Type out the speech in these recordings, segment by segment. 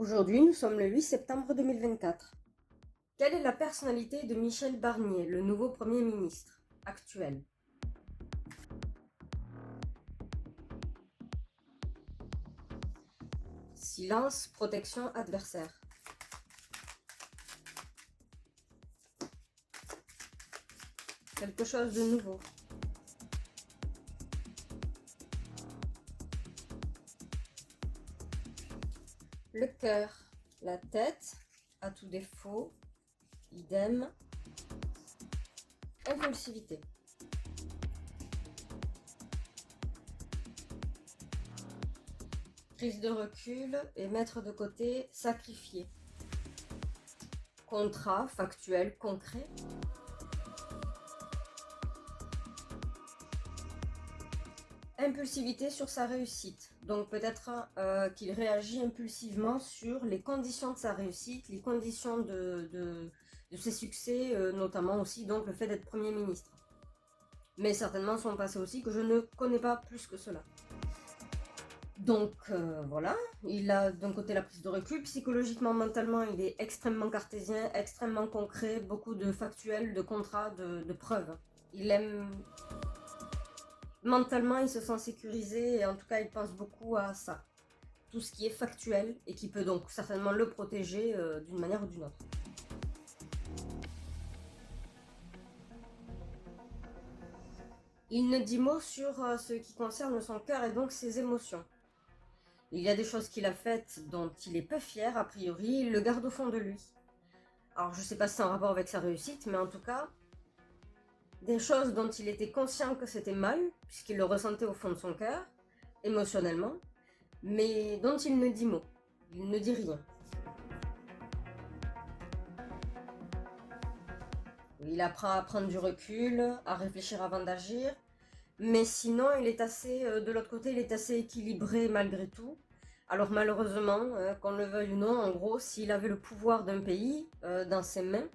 Aujourd'hui, nous sommes le 8 septembre 2024. Quelle est la personnalité de Michel Barnier, le nouveau Premier ministre actuel? Silence, protection, adversaire. Quelque chose de nouveau. Le cœur, la tête, à tout défaut, idem. Impulsivité. Prise de recul et mettre de côté, sacrifier. Contrat, factuel, concret. Impulsivité sur sa réussite. Donc peut-être qu'il réagit impulsivement sur les conditions de sa réussite, les conditions de ses succès, notamment aussi donc le fait d'être Premier ministre. Mais certainement son passé aussi, que je ne connais pas plus que cela. Donc voilà, il a d'un côté la prise de recul, psychologiquement, mentalement, il est extrêmement cartésien, extrêmement concret, beaucoup de factuels, de contrats, de preuves. Il aime... Mentalement, il se sent sécurisé et en tout cas, il pense beaucoup à ça. Tout ce qui est factuel et qui peut donc certainement le protéger d'une manière ou d'une autre. Il ne dit mot sur ce qui concerne son cœur et donc ses émotions. Il y a des choses qu'il a faites dont il est peu fier, a priori, il le garde au fond de lui. Alors je sais pas si c'est en rapport avec sa réussite, mais en tout cas, des choses dont il était conscient que c'était mal, puisqu'il le ressentait au fond de son cœur, émotionnellement, mais dont il ne dit mot, il ne dit rien. Il apprend à prendre du recul, à réfléchir avant d'agir, mais sinon, il est assez, de l'autre côté, il est assez équilibré malgré tout. Alors malheureusement, qu'on le veuille ou non, en gros, s'il avait le pouvoir d'un pays dans ses mains,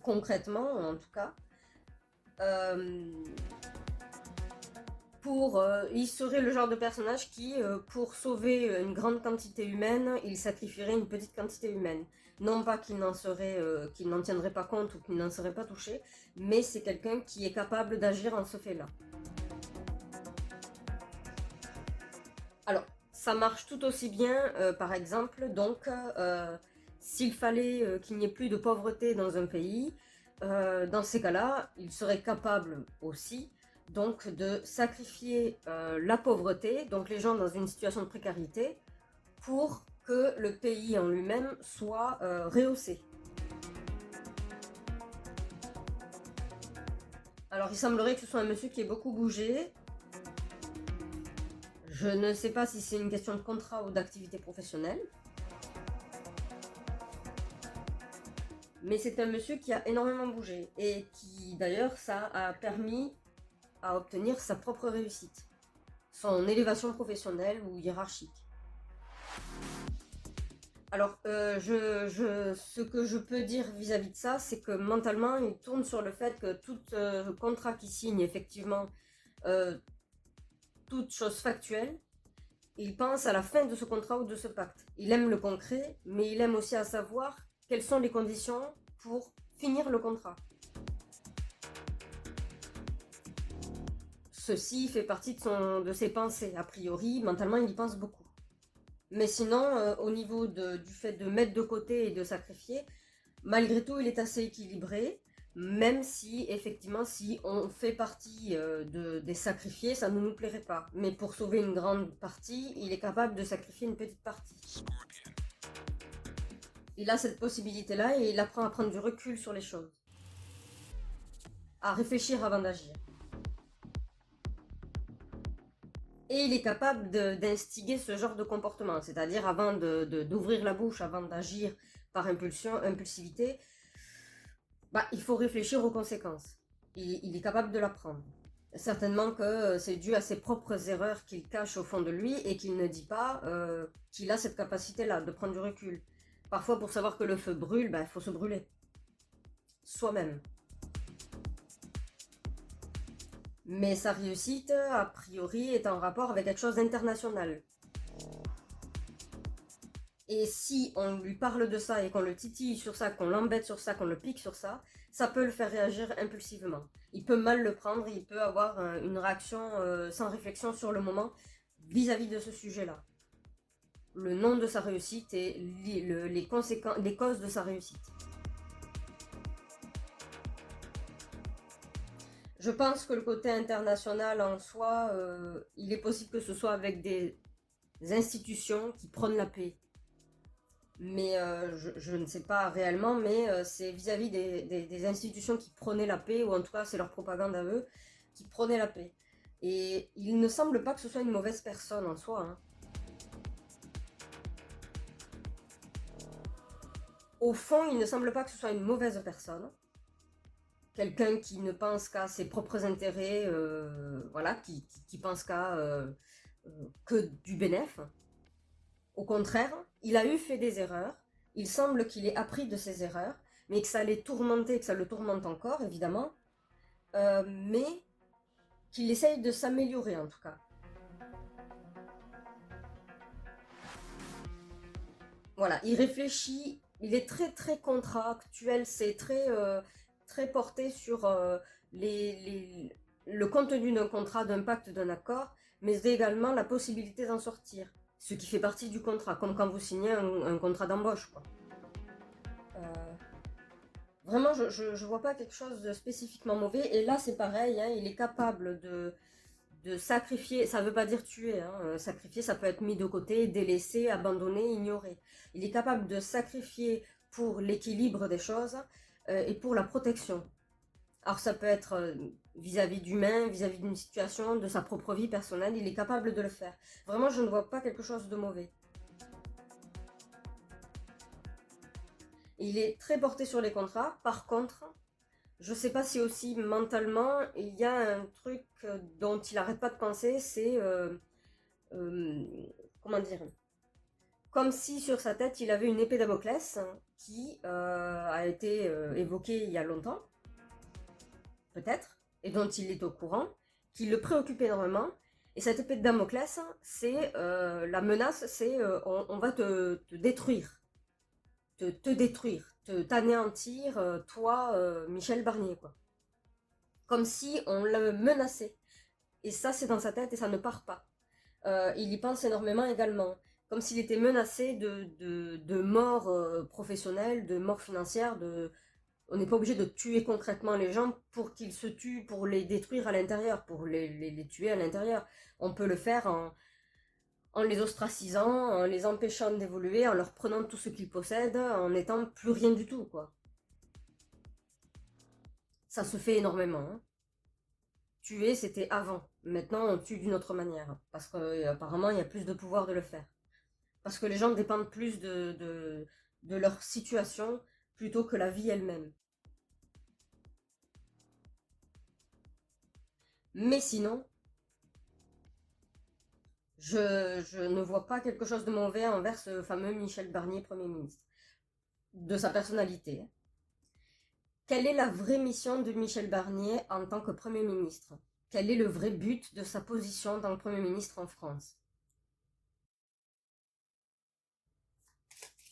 concrètement en tout cas, il serait le genre de personnage qui, pour sauver une grande quantité humaine, il sacrifierait une petite quantité humaine. Non pas qu'il n'en tiendrait pas compte ou qu'il n'en serait pas touché, mais c'est quelqu'un qui est capable d'agir en ce fait-là. Alors, ça marche tout aussi bien, par exemple, donc, s'il fallait qu'il n'y ait plus de pauvreté dans un pays, dans ces cas-là, il serait capable aussi donc de sacrifier la pauvreté, donc les gens dans une situation de précarité, pour que le pays en lui-même soit rehaussé. Alors il semblerait que ce soit un monsieur qui ait beaucoup bougé. Je ne sais pas si c'est une question de contrat ou d'activité professionnelle. Mais c'est un monsieur qui a énormément bougé et qui d'ailleurs ça a permis à obtenir sa propre réussite, son élévation professionnelle ou hiérarchique. Alors, ce que je peux dire vis-à-vis de ça, c'est que mentalement, il tourne sur le fait que tout contrat qu'il signe, effectivement, euh, toute chose factuelle, il pense à la fin de ce contrat ou de ce pacte. Il aime le concret, mais il aime aussi à savoir quelles sont les conditions pour finir le contrat. Ceci fait partie de ses pensées. A priori, mentalement, il y pense beaucoup. Mais sinon, au niveau du fait de mettre de côté et de sacrifier, malgré tout, il est assez équilibré. Même si, effectivement, si on fait partie des sacrifiés, ça ne nous plairait pas. Mais pour sauver une grande partie, il est capable de sacrifier une petite partie. Il a cette possibilité-là et il apprend à prendre du recul sur les choses. À réfléchir avant d'agir. Et il est capable d'instiguer ce genre de comportement, c'est-à-dire avant d'ouvrir la bouche, avant d'agir par impulsivité, il faut réfléchir aux conséquences. Il est capable de l'apprendre. Certainement que c'est dû à ses propres erreurs qu'il cache au fond de lui et qu'il ne dit pas qu'il a cette capacité-là de prendre du recul. Parfois, pour savoir que le feu brûle, il faut se brûler. Soi-même. Mais sa réussite, a priori, est en rapport avec quelque chose d'international. Et si on lui parle de ça et qu'on le titille sur ça, qu'on l'embête sur ça, qu'on le pique sur ça, ça peut le faire réagir impulsivement. Il peut mal le prendre, il peut avoir une réaction sans réflexion sur le moment vis-à-vis de ce sujet-là. Le nom de sa réussite et les conséquences, les causes de sa réussite. Je pense que le côté international en soi, il est possible que ce soit avec des institutions qui prônent la paix. Mais je ne sais pas réellement, mais c'est vis-à-vis des institutions qui prônaient la paix, ou en tout cas c'est leur propagande à eux, qui prônaient la paix. Et il ne semble pas que ce soit une mauvaise personne en soi, hein. Au fond, il ne semble pas que ce soit une mauvaise personne. Quelqu'un qui ne pense qu'à ses propres intérêts, voilà, qui pense qu'à que du bénéfice. Au contraire, il a eu fait des erreurs, il semble qu'il ait appris de ses erreurs, mais que ça l'ait tourmenté, que ça le tourmente encore, évidemment, mais qu'il essaye de s'améliorer en tout cas. Voilà, il réfléchit, il est très très contractuel, c'est très, très porté sur le contenu d'un contrat, d'un pacte, d'un accord, mais également la possibilité d'en sortir, ce qui fait partie du contrat, comme quand vous signez un contrat d'embauche, quoi. Euh, Vraiment, je vois pas quelque chose de spécifiquement mauvais, et là c'est pareil, hein, il est capable de sacrifier, ça veut pas dire tuer, hein, sacrifier ça peut être mis de côté, délaissé, abandonné, ignoré. Il est capable de sacrifier pour l'équilibre des choses et pour la protection. Alors ça peut être vis-à-vis d'humain, vis-à-vis d'une situation, de sa propre vie personnelle, il est capable de le faire. Vraiment, je ne vois pas quelque chose de mauvais. Il est très porté sur les contrats, par contre, je sais pas si aussi mentalement, il y a un truc dont il arrête pas de penser, c'est euh, comment dire, comme si sur sa tête il avait une épée Damoclès qui a été évoquée il y a longtemps, peut-être, et dont il est au courant, qui le préoccupe énormément. Et cette épée de Damoclès, c'est la menace, c'est on va te détruire, te détruire, t'anéantir, toi, Michel Barnier, quoi. Comme si on le menaçait. Et ça, c'est dans sa tête et ça ne part pas. Il y pense énormément également. Comme s'il était menacé de mort professionnelle, de mort financière. On n'est pas obligé de tuer concrètement les gens pour qu'ils se tuent, pour les détruire à l'intérieur, pour les tuer à l'intérieur. On peut le faire en les ostracisant, en les empêchant d'évoluer, en leur prenant tout ce qu'ils possèdent, en n'étant plus rien du tout, quoi. Ça se fait énormément, hein. Tuer, c'était avant. Maintenant, on tue d'une autre manière. Parce qu'apparemment, il y a plus de pouvoir de le faire. Parce que les gens dépendent plus de leur situation plutôt que la vie elle-même. Mais sinon, je ne vois pas quelque chose de mauvais envers ce fameux Michel Barnier, Premier ministre. De sa personnalité. Quelle est la vraie mission de Michel Barnier en tant que Premier ministre? Quel est le vrai but de sa position dans le Premier ministre en France?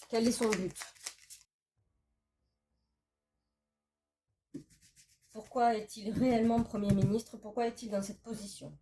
Quel est son but? Pourquoi est-il réellement Premier ministre? Pourquoi est-il dans cette position?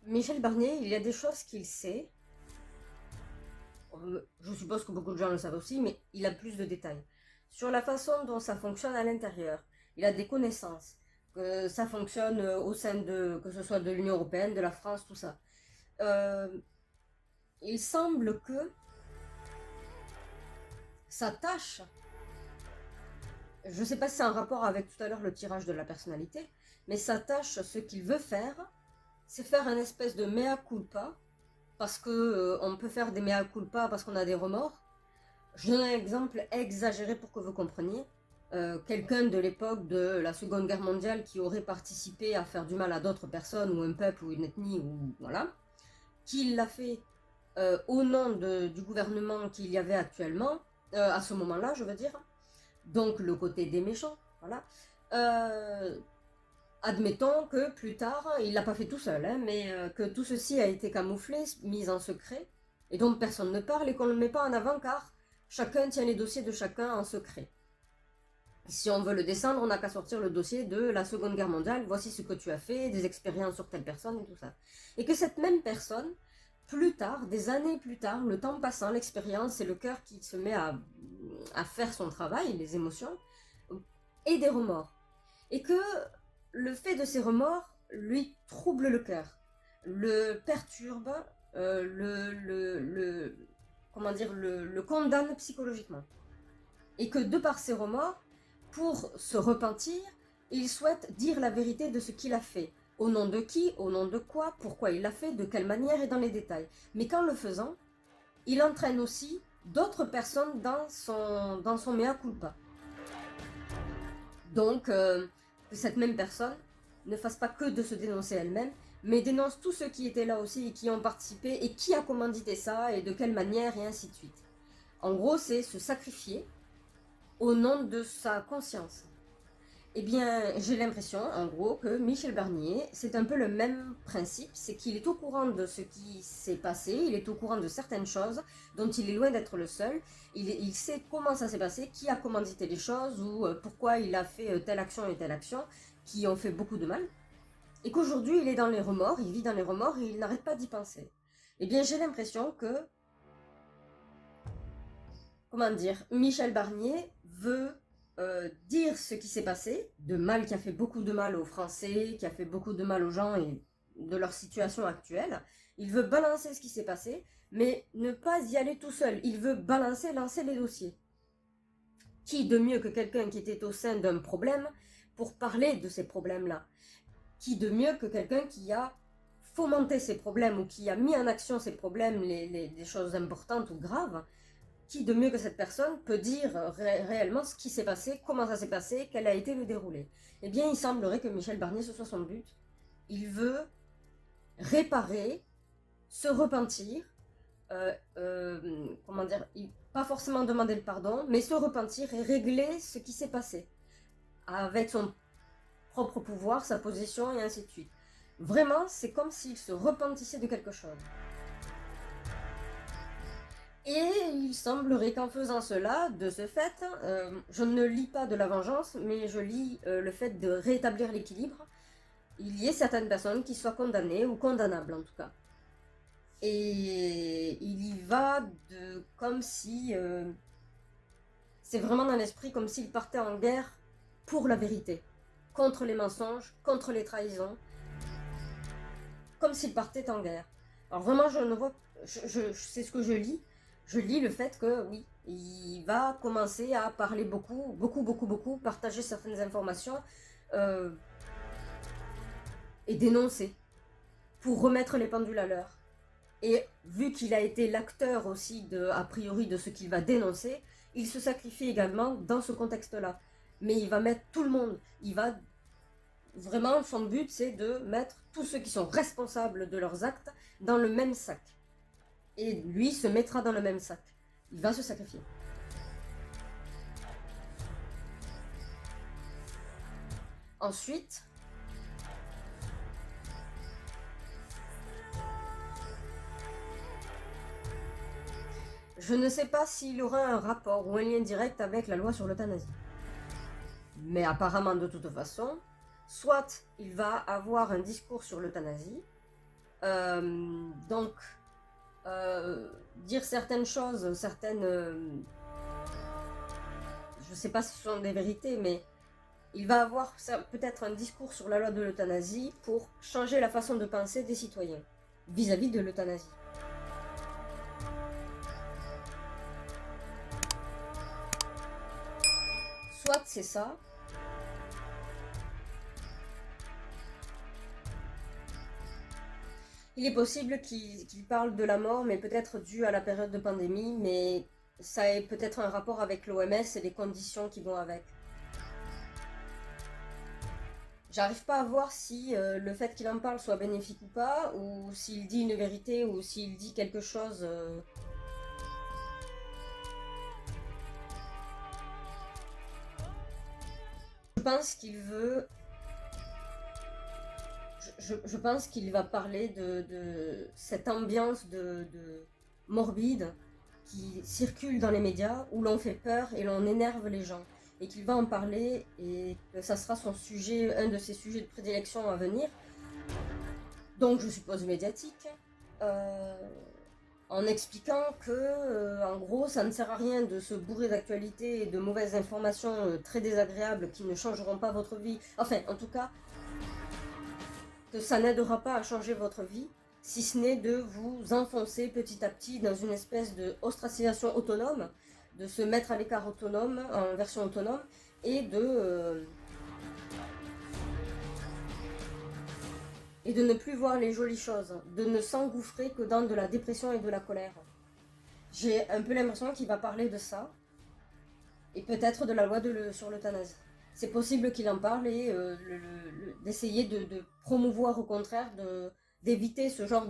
Michel Barnier, il y a des choses qu'il sait. Je suppose que beaucoup de gens le savent aussi, mais il a plus de détails. Sur la façon dont ça fonctionne à l'intérieur. Il a des connaissances. Que ça fonctionne au sein de, que ce soit de l'Union Européenne, de la France, tout ça. Euh, il semble que sa tâche, je ne sais pas si c'est en rapport avec tout à l'heure le tirage de la personnalité, mais sa tâche, ce qu'il veut faire, c'est faire un espèce de mea culpa, parce que on peut faire des mea culpa parce qu'on a des remords. Je donne un exemple exagéré pour que vous compreniez. Quelqu'un de l'époque de la Seconde Guerre mondiale qui aurait participé à faire du mal à d'autres personnes, ou un peuple, ou une ethnie, ou voilà, qui l'a fait au nom du gouvernement qu'il y avait actuellement, à ce moment-là, je veux dire, donc le côté des méchants, voilà. Admettons que plus tard, il l'a pas fait tout seul, hein, mais que tout ceci a été camouflé, mis en secret, et dont personne ne parle et qu'on ne le met pas en avant car chacun tient les dossiers de chacun en secret. Si on veut le descendre, on n'a qu'à sortir le dossier de la Seconde Guerre mondiale, voici ce que tu as fait, des expériences sur telle personne et tout ça. Et que cette même personne, plus tard, des années plus tard, le temps passant, l'expérience et le cœur qui se met à faire son travail, les émotions, et des remords. Et que le fait de ces remords lui trouble le cœur, le perturbe, comment dire, le condamne psychologiquement. Et que de par ses remords, pour se repentir, il souhaite dire la vérité de ce qu'il a fait. Au nom de qui, au nom de quoi, pourquoi il l'a fait, de quelle manière et dans les détails. Mais qu'en le faisant, il entraîne aussi d'autres personnes dans son mea culpa. Donc, que cette même personne ne fasse pas que de se dénoncer elle-même, mais dénonce tous ceux qui étaient là aussi et qui ont participé et qui a commandité ça et de quelle manière et ainsi de suite. En gros, c'est se sacrifier au nom de sa conscience. Eh bien, j'ai l'impression, en gros, que Michel Barnier, c'est un peu le même principe, c'est qu'il est au courant de ce qui s'est passé, il est au courant de certaines choses dont il est loin d'être le seul, il sait comment ça s'est passé, qui a commandité les choses, ou pourquoi il a fait telle action et telle action, qui ont fait beaucoup de mal, et qu'aujourd'hui il est dans les remords, il vit dans les remords et il n'arrête pas d'y penser. Eh bien, j'ai l'impression que, comment dire, Michel Barnier veut dire ce qui s'est passé, de mal qui a fait beaucoup de mal aux Français, qui a fait beaucoup de mal aux gens et de leur situation actuelle. Il veut balancer ce qui s'est passé, mais ne pas y aller tout seul. Il veut lancer les dossiers. Qui de mieux que quelqu'un qui était au sein d'un problème pour parler de ces problèmes-là? Qui de mieux que quelqu'un qui a fomenté ces problèmes ou qui a mis en action ces problèmes, des choses importantes ou graves? Qui de mieux que cette personne peut dire réellement ce qui s'est passé, comment ça s'est passé, quel a été le déroulé? Eh bien, il semblerait que Michel Barnier, ce soit son but. Il veut réparer, se repentir, comment dire, pas forcément demander le pardon, mais se repentir et régler ce qui s'est passé. Avec son propre pouvoir, sa position et ainsi de suite. Vraiment, c'est comme s'il se repentissait de quelque chose. Et il semblerait qu'en faisant cela, de ce fait, je ne lis pas de la vengeance, mais je lis le fait de rétablir l'équilibre. Il y ait certaines personnes qui soient condamnées, ou condamnables en tout cas. Et il y va de comme si... c'est vraiment dans l'esprit comme s'il partait en guerre pour la vérité. Contre les mensonges, contre les trahisons. Comme s'il partait en guerre. Alors vraiment, je ne vois... c'est ce que je lis. Je lis le fait que, oui, il va commencer à parler beaucoup, partager certaines informations et dénoncer pour remettre les pendules à l'heure. Et vu qu'il a été l'acteur aussi, a priori, de ce qu'il va dénoncer, il se sacrifie également dans ce contexte-là. Mais il va mettre tout le monde. Il va vraiment, son but, c'est de mettre tous ceux qui sont responsables de leurs actes dans le même sac. Et lui se mettra dans le même sac. Il va se sacrifier. Ensuite, je ne sais pas s'il aura un rapport ou un lien direct avec la loi sur l'euthanasie. Mais apparemment, de toute façon, soit il va avoir un discours sur l'euthanasie, Donc, dire certaines choses, je sais pas si ce sont des vérités, mais il va avoir peut-être un discours sur la loi de l'euthanasie pour changer la façon de penser des citoyens vis-à-vis de l'euthanasie. Soit c'est ça, il est possible qu'il parle de la mort, mais peut-être dû à la période de pandémie, mais ça a peut-être un rapport avec l'OMS et les conditions qui vont avec. J'arrive pas à voir si le fait qu'il en parle soit bénéfique ou pas, ou s'il dit une vérité, ou s'il dit quelque chose. Je pense qu'il veut. Je pense qu'il va parler de cette ambiance de morbide qui circule dans les médias, où l'on fait peur et l'on énerve les gens. Et qu'il va en parler, et que ça sera son sujet, un de ses sujets de prédilection à venir. Donc je suppose médiatique. Euh, En expliquant que, en gros, ça ne sert à rien de se bourrer d'actualités et de mauvaises informations très désagréables qui ne changeront pas votre vie. Enfin, en tout cas, que ça n'aidera pas à changer votre vie, si ce n'est de vous enfoncer petit à petit dans une espèce de ostracisation autonome, de se mettre à l'écart autonome, en version autonome, et de ne plus voir les jolies choses, de ne s'engouffrer que dans de la dépression et de la colère. J'ai un peu l'impression qu'il va parler de ça, et peut-être de la loi sur l'euthanasie. C'est possible qu'il en parle et d'essayer de promouvoir au contraire, d'éviter ce genre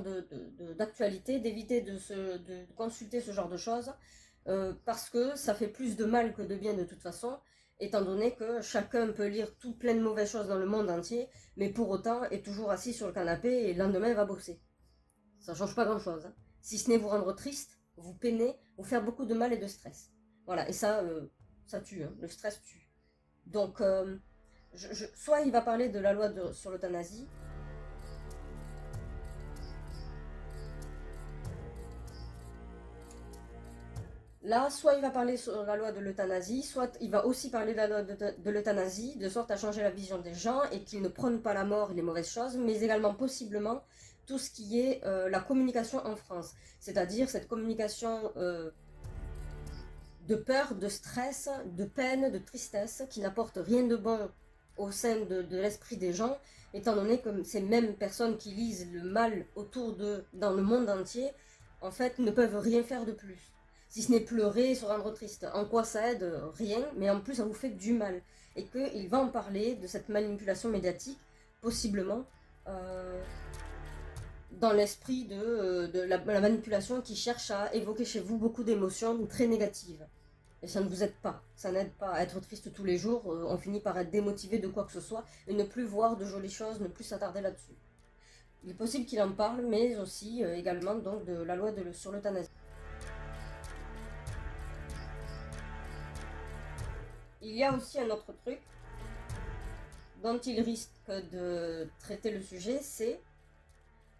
d'actualité, d'éviter de consulter ce genre de choses, parce que ça fait plus de mal que de bien de toute façon, étant donné que chacun peut lire tout plein de mauvaises choses dans le monde entier, mais pour autant est toujours assis sur le canapé et le lendemain va bosser. Ça change pas grand chose, hein. Si ce n'est vous rendre triste, vous peiner, vous faire beaucoup de mal et de stress. Voilà, et ça tue, hein. Le stress tue. Donc, soit il va parler de la loi sur l'euthanasie, là, soit il va parler sur la loi de l'euthanasie, soit il va aussi parler de la loi de l'euthanasie, de sorte à changer la vision des gens et qu'ils ne prônent pas la mort et les mauvaises choses, mais également possiblement tout ce qui est la communication en France, c'est-à-dire cette communication de peur, de stress, de peine, de tristesse, qui n'apporte rien de bon au sein de l'esprit des gens, étant donné que ces mêmes personnes qui lisent le mal autour d'eux dans le monde entier, en fait, ne peuvent rien faire de plus. Si ce n'est pleurer et se rendre triste. En quoi ça aide? Rien, mais en plus ça vous fait du mal. Et qu'il va en parler de cette manipulation médiatique, possiblement, dans l'esprit de la manipulation qui cherche à évoquer chez vous beaucoup d'émotions très négatives. Et ça ne vous aide pas, ça n'aide pas à être triste tous les jours, on finit par être démotivé de quoi que ce soit, et ne plus voir de jolies choses, ne plus s'attarder là-dessus. Il est possible qu'il en parle, mais aussi également donc de la loi sur l'euthanasie. Il y a aussi un autre truc dont il risque de traiter le sujet, c'est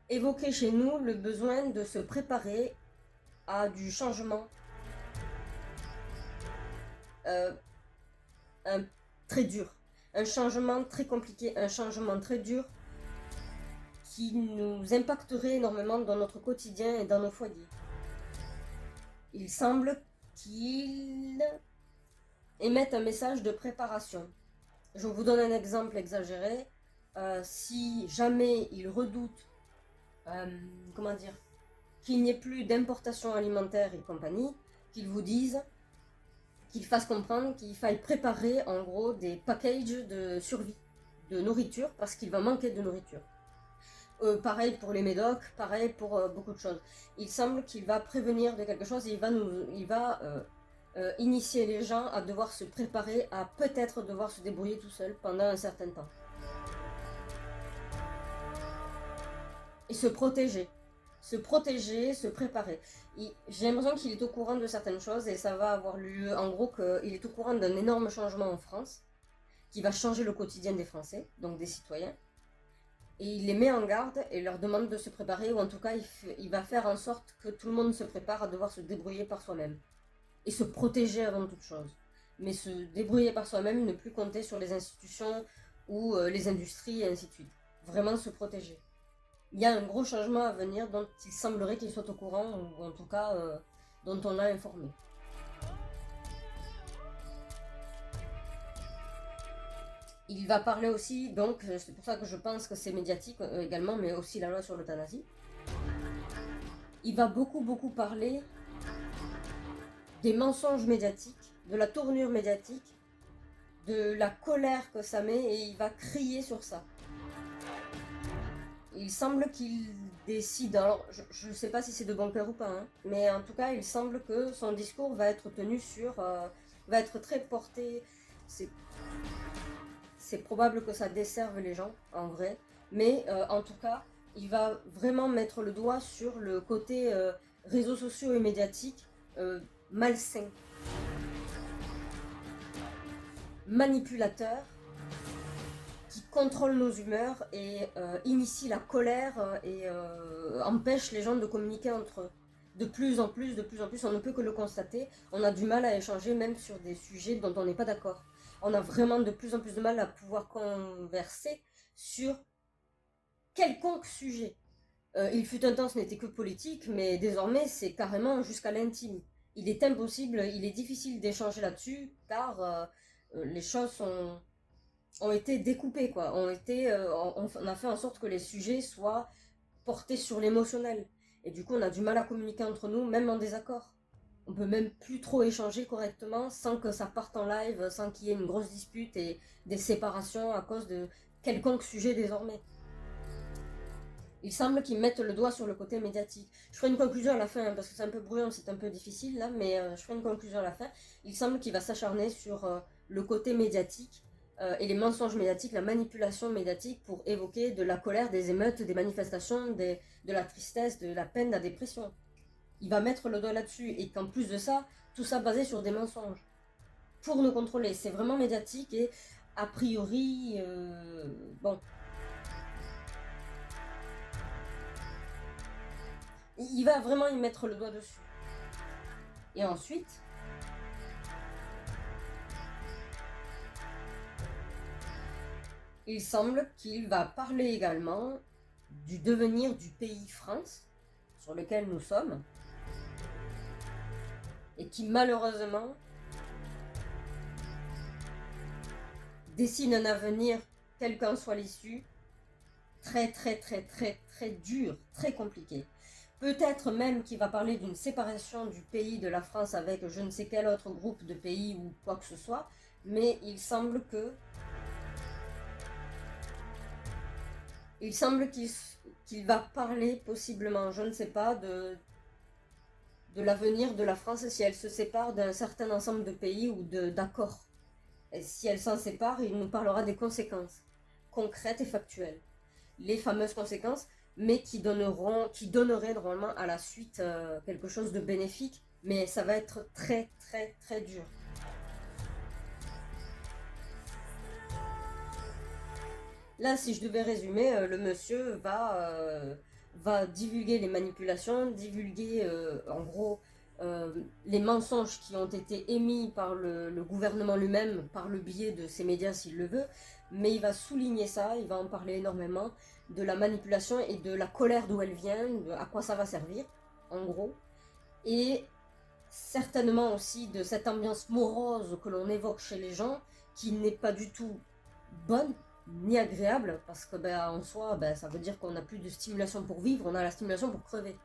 évoquer chez nous le besoin de se préparer à du changement un, très dur, un changement très compliqué, un changement très dur qui nous impacterait énormément dans notre quotidien et dans nos foyers. Il semble qu'il émette un message de préparation. Je vous donne un exemple exagéré. Si jamais il redoute, comment dire, qu'il n'y ait plus d'importation alimentaire et compagnie, qu'il vous dise, qu'il fasse comprendre qu'il faille préparer en gros des packages de survie, de nourriture, parce qu'il va manquer de nourriture. Pareil pour les médocs, pareil pour beaucoup de choses. Il semble qu'il va prévenir de quelque chose et il va initier les gens à devoir se préparer, à peut-être devoir se débrouiller tout seul pendant un certain temps. Et se protéger. Se protéger, se préparer. J'ai l'impression qu'il est au courant de certaines choses et ça va avoir lieu, en gros, qu'il est au courant d'un énorme changement en France qui va changer le quotidien des Français, donc des citoyens. Et il les met en garde et leur demande de se préparer, ou en tout cas il va faire en sorte que tout le monde se prépare à devoir se débrouiller par soi-même. Et se protéger avant toute chose. Mais se débrouiller par soi-même, ne plus compter sur les institutions ou les industries et ainsi de suite. Vraiment se protéger. Il y a un gros changement à venir dont il semblerait qu'il soit au courant, ou en tout cas dont on l'a informé. Il va parler aussi, donc c'est pour ça que je pense que c'est médiatique également, mais aussi la loi sur l'euthanasie. Il va beaucoup parler des mensonges médiatiques, de la tournure médiatique, de la colère que ça met, et il va crier sur ça. Il semble qu'il décide, alors je ne sais pas si c'est de bon cœur ou pas, hein, mais en tout cas il semble que son discours va être tenu sur, va être très porté, c'est probable que ça desserve les gens en vrai, mais en tout cas il va vraiment mettre le doigt sur le côté réseaux sociaux et médiatiques malsain, manipulateur, qui contrôle nos humeurs et initie la colère et empêche les gens de communiquer entre eux. De plus en plus, on ne peut que le constater, on a du mal à échanger même sur des sujets dont on n'est pas d'accord. On a vraiment de plus en plus de mal à pouvoir converser sur quelconque sujet. Il fut un temps, ce n'était que politique, mais désormais, c'est carrément jusqu'à l'intime. Il est impossible, il est difficile d'échanger là-dessus, car les choses ont été découpées, quoi. On a fait en sorte que les sujets soient portés sur l'émotionnel. Et du coup, on a du mal à communiquer entre nous, même en désaccord. On peut même plus trop échanger correctement sans que ça parte en live, sans qu'il y ait une grosse dispute et des séparations à cause de quelconque sujet désormais. Il semble qu'ils mettent le doigt sur le côté médiatique. Je ferai une conclusion à la fin, hein, parce que c'est un peu bruyant, c'est un peu difficile là, mais je ferai une conclusion à la fin. Il semble qu'il va s'acharner sur le côté médiatique et les mensonges médiatiques, la manipulation médiatique pour évoquer de la colère, des émeutes, des manifestations, de la tristesse, de la peine, de la dépression. Il va mettre le doigt là-dessus, et qu'en plus de ça, tout ça basé sur des mensonges. Pour nous contrôler, c'est vraiment médiatique et a priori, bon... Il va vraiment y mettre le doigt dessus. Et ensuite, il semble qu'il va parler également du devenir du pays France, sur lequel nous sommes, et qui malheureusement dessine un avenir, quelle qu'en soit l'issue, très dur, très compliqué. Peut-être même qu'il va parler d'une séparation du pays de la France avec je ne sais quel autre groupe de pays ou quoi que ce soit, mais il semble qu'il va parler possiblement, je ne sais pas, de l'avenir de la France si elle se sépare d'un certain ensemble de pays ou d'accords. Et si elle s'en sépare, il nous parlera des conséquences concrètes et factuelles. Les fameuses conséquences, mais qui donneraient normalement à la suite quelque chose de bénéfique, mais ça va être très dur. Là, si je devais résumer, le monsieur va divulguer les manipulations, divulguer en gros les mensonges qui ont été émis par le gouvernement lui-même, par le biais de ses médias s'il le veut, mais il va souligner ça, il va en parler énormément, de la manipulation et de la colère d'où elle vient, à quoi ça va servir, en gros, et certainement aussi de cette ambiance morose que l'on évoque chez les gens, qui n'est pas du tout bonne, ni agréable, parce que en soi, ça veut dire qu'on n'a plus de stimulation pour vivre, on a la stimulation pour crever.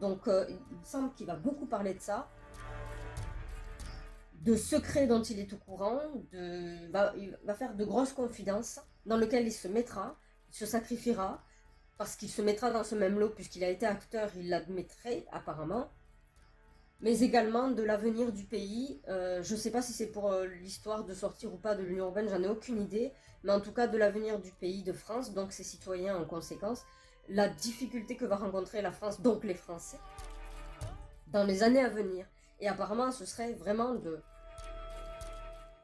Donc il semble qu'il va beaucoup parler de ça, de secrets dont il est au courant, il va faire de grosses confidences dans lesquelles il se mettra, il se sacrifiera, parce qu'il se mettra dans ce même lot, puisqu'il a été acteur, il l'admettrait apparemment, mais également de l'avenir du pays. Je ne sais pas si c'est pour l'histoire de sortir ou pas de l'Union Européenne, j'en ai aucune idée, mais en tout cas de l'avenir du pays de France, donc ses citoyens en conséquence, la difficulté que va rencontrer la France, donc les Français, dans les années à venir. Et apparemment, ce serait vraiment de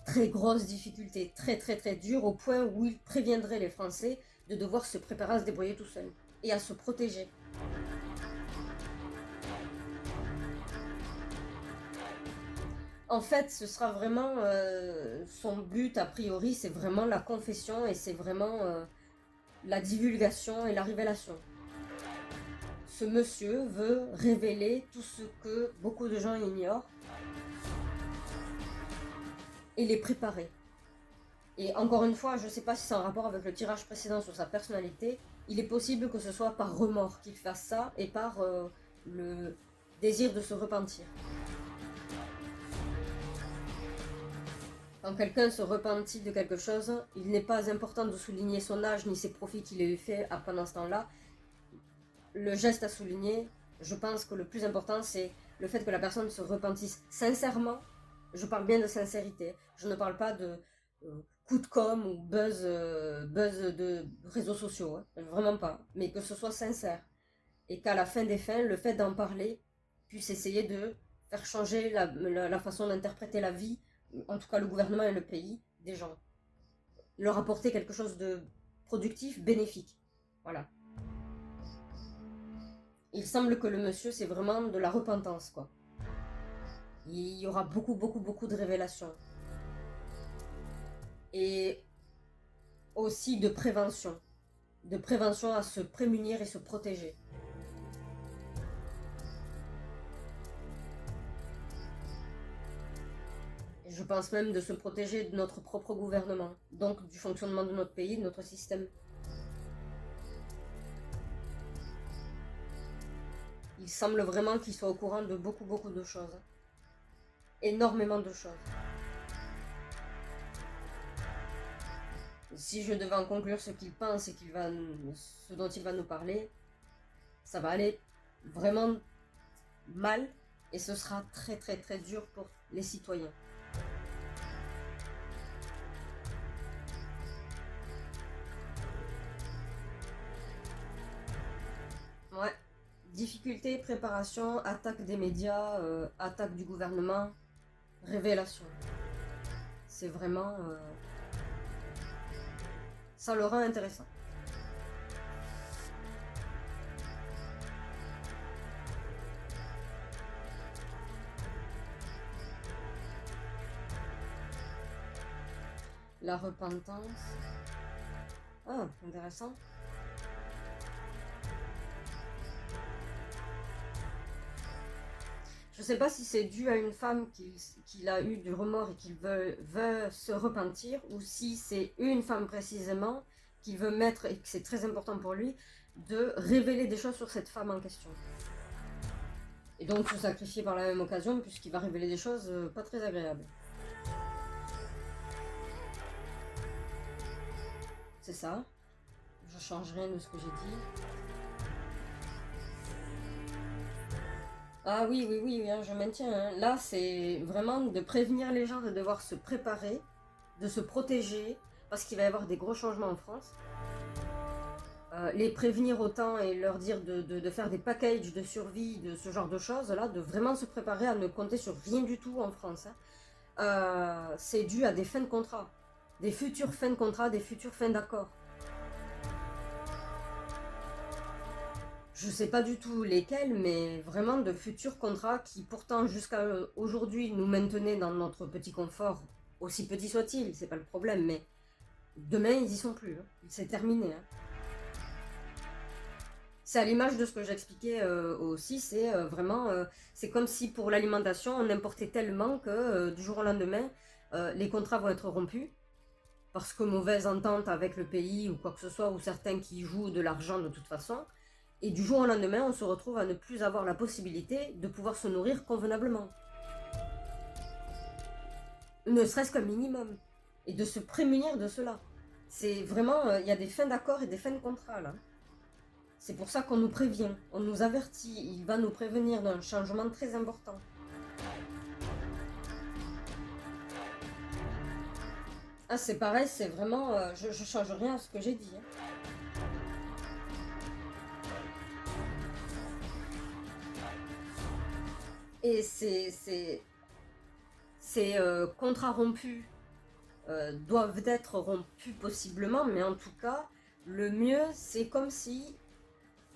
très grosses difficultés, très dures, au point où il préviendrait les Français de devoir se préparer à se débrouiller tout seul et à se protéger. En fait, ce sera vraiment son but, a priori, c'est vraiment la confession et c'est vraiment la divulgation et la révélation. Ce monsieur veut révéler tout ce que beaucoup de gens ignorent et les préparer. Et encore une fois, je ne sais pas si c'est en rapport avec le tirage précédent sur sa personnalité, il est possible que ce soit par remords qu'il fasse ça et par le désir de se repentir. Quand quelqu'un se repentit de quelque chose, il n'est pas important de souligner son âge ni ses profits qu'il ait eu fait pendant ce temps-là. Le geste à souligner, je pense que le plus important, c'est le fait que la personne se repentisse sincèrement. Je parle bien de sincérité. Je ne parle pas de coup de com ou buzz de réseaux sociaux. Hein. Vraiment pas. Mais que ce soit sincère. Et qu'à la fin des fins, le fait d'en parler puisse essayer de faire changer la façon d'interpréter la vie, en tout cas le gouvernement et le pays, des gens. Leur apporter quelque chose de productif, bénéfique. Voilà. Il semble que le monsieur, c'est vraiment de la repentance, quoi. Il y aura beaucoup de révélations. Et aussi de prévention. De prévention à se prémunir et se protéger. Et je pense même de se protéger de notre propre gouvernement. Donc du fonctionnement de notre pays, de notre système. Il semble vraiment qu'il soit au courant de beaucoup de choses. Énormément de choses. Si je devais en conclure ce qu'il pense et ce dont il va nous parler, ça va aller vraiment mal et ce sera très dur pour les citoyens. Ouais. Difficulté, préparation, attaque des médias, attaque du gouvernement, révélation. C'est vraiment... ça le rend intéressant. La repentance. Ah, intéressant. Je sais pas si c'est dû à une femme qu'il a eu du remords et qu'il veut se repentir, ou si c'est une femme précisément qu'il veut mettre, et que c'est très important pour lui, de révéler des choses sur cette femme en question. Et donc se sacrifier par la même occasion, puisqu'il va révéler des choses pas très agréables. C'est ça. Je change rien de ce que j'ai dit. Ah oui, hein, je maintiens. Hein. Là, c'est vraiment de prévenir les gens de devoir se préparer, de se protéger, parce qu'il va y avoir des gros changements en France. Les prévenir autant et leur dire de faire des packages de survie, de ce genre de choses, là, de vraiment se préparer à ne compter sur rien du tout en France. Hein. C'est dû à des fins de contrat, des futures fins de contrat, des futures fins d'accord. Je sais pas du tout lesquels, mais vraiment de futurs contrats qui pourtant jusqu'à aujourd'hui nous maintenaient dans notre petit confort, aussi petit soit-il, c'est pas le problème, mais demain ils y sont plus, hein. C'est terminé. Hein. C'est à l'image de ce que j'expliquais aussi, c'est vraiment, c'est comme si pour l'alimentation on importait tellement que du jour au lendemain les contrats vont être rompus, parce que mauvaise entente avec le pays ou quoi que ce soit, ou certains qui jouent de l'argent de toute façon. Et du jour au lendemain, on se retrouve à ne plus avoir la possibilité de pouvoir se nourrir convenablement. Ne serait-ce qu'un minimum. Et de se prémunir de cela. C'est vraiment, il y a des fins d'accord et des fins de contrat là. C'est pour ça qu'on nous prévient, on nous avertit, il va nous prévenir d'un changement très important. Ah c'est pareil, c'est vraiment, je change rien à ce que j'ai dit. Hein. Et ces contrats rompus doivent être rompus possiblement, mais en tout cas, Le mieux, c'est comme si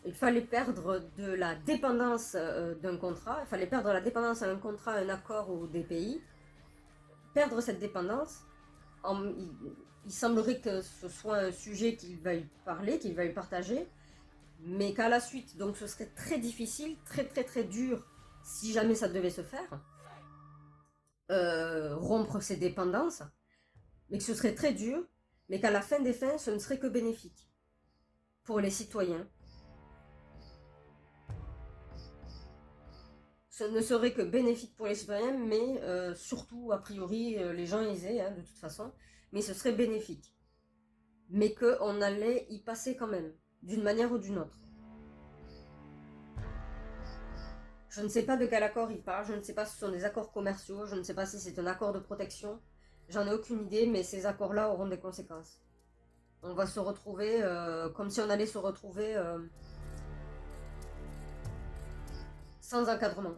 il fallait perdre de la dépendance d'un contrat, il fallait perdre la dépendance à un contrat, à un accord ou des pays, perdre cette dépendance. Il semblerait que ce soit un sujet qu'ils veuillent parler, qu'ils veuillent partager, mais qu'à la suite, donc ce serait très difficile, très très très dur, si jamais ça devait se faire, rompre ces dépendances, mais que ce serait très dur, mais qu'à la fin des fins, ce ne serait que bénéfique pour les citoyens. Ce ne serait que bénéfique pour les citoyens, mais surtout, a priori, les gens aisés, hein, de toute façon, mais ce serait bénéfique. Mais qu'on allait y passer quand même, d'une manière ou d'une autre. Je ne sais pas de quel accord il parle, je ne sais pas si ce sont des accords commerciaux, je ne sais pas si c'est un accord de protection, j'en ai aucune idée, mais ces accords-là auront des conséquences. On va se retrouver comme si on allait se retrouver sans encadrement.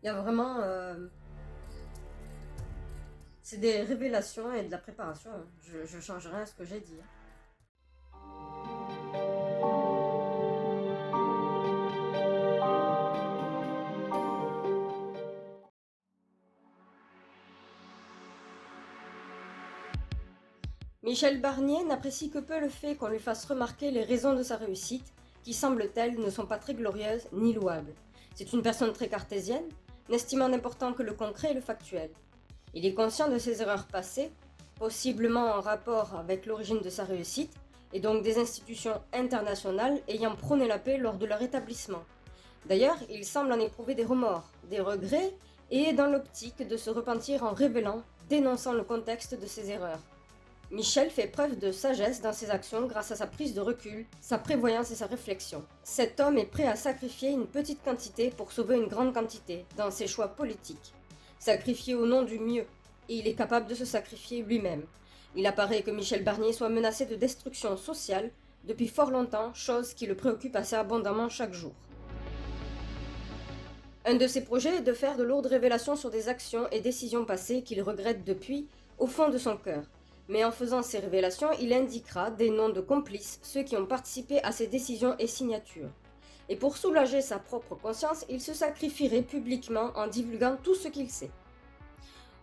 Il y a vraiment... c'est des révélations et de la préparation. Hein. Je change rien à ce que j'ai dit. Michel Barnier n'apprécie que peu le fait qu'on lui fasse remarquer les raisons de sa réussite, qui semble-t-elle ne sont pas très glorieuses ni louables. C'est une personne très cartésienne, n'estimant n'important que le concret et le factuel. Il est conscient de ses erreurs passées, possiblement en rapport avec l'origine de sa réussite, et donc des institutions internationales ayant prôné la paix lors de leur établissement. D'ailleurs, il semble en éprouver des remords, des regrets, et est dans l'optique de se repentir en révélant, dénonçant le contexte de ses erreurs. Michel fait preuve de sagesse dans ses actions grâce à sa prise de recul, sa prévoyance et sa réflexion. Cet homme est prêt à sacrifier une petite quantité pour sauver une grande quantité, dans ses choix politiques. Sacrifier au nom du mieux, et il est capable de se sacrifier lui-même. Il apparaît que Michel Barnier soit menacé de destruction sociale depuis fort longtemps, chose qui le préoccupe assez abondamment chaque jour. Un de ses projets est de faire de lourdes révélations sur des actions et décisions passées qu'il regrette depuis, au fond de son cœur. Mais en faisant ces révélations, il indiquera des noms de complices, ceux qui ont participé à ces décisions et signatures. Et pour soulager sa propre conscience, il se sacrifierait publiquement en divulguant tout ce qu'il sait.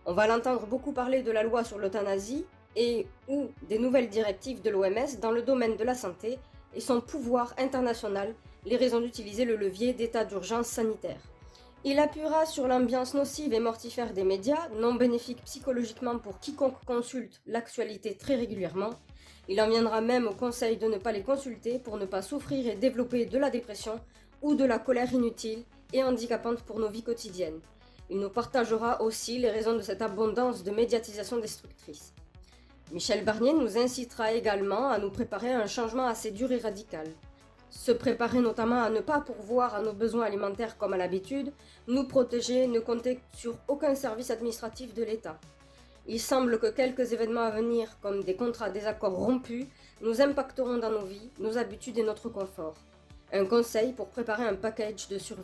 On va l'entendre beaucoup parler de la loi sur l'euthanasie et ou des nouvelles directives de l'OMS dans le domaine de la santé et son pouvoir international, les raisons d'utiliser le levier d'état d'urgence sanitaire. Il appuiera sur l'ambiance nocive et mortifère des médias, non bénéfique psychologiquement pour quiconque consulte l'actualité très régulièrement. Il en viendra même au conseil de ne pas les consulter pour ne pas souffrir et développer de la dépression ou de la colère inutile et handicapante pour nos vies quotidiennes. Il nous partagera aussi les raisons de cette abondance de médiatisation destructrice. Michel Barnier nous incitera également à nous préparer à un changement assez dur et radical. Se préparer notamment à ne pas pourvoir à nos besoins alimentaires comme à l'habitude, nous protéger, ne compter sur aucun service administratif de l'État. Il semble que quelques événements à venir, comme des contrats désaccords rompus, nous impacteront dans nos vies, nos habitudes et notre confort. Un conseil pour préparer un package de survie.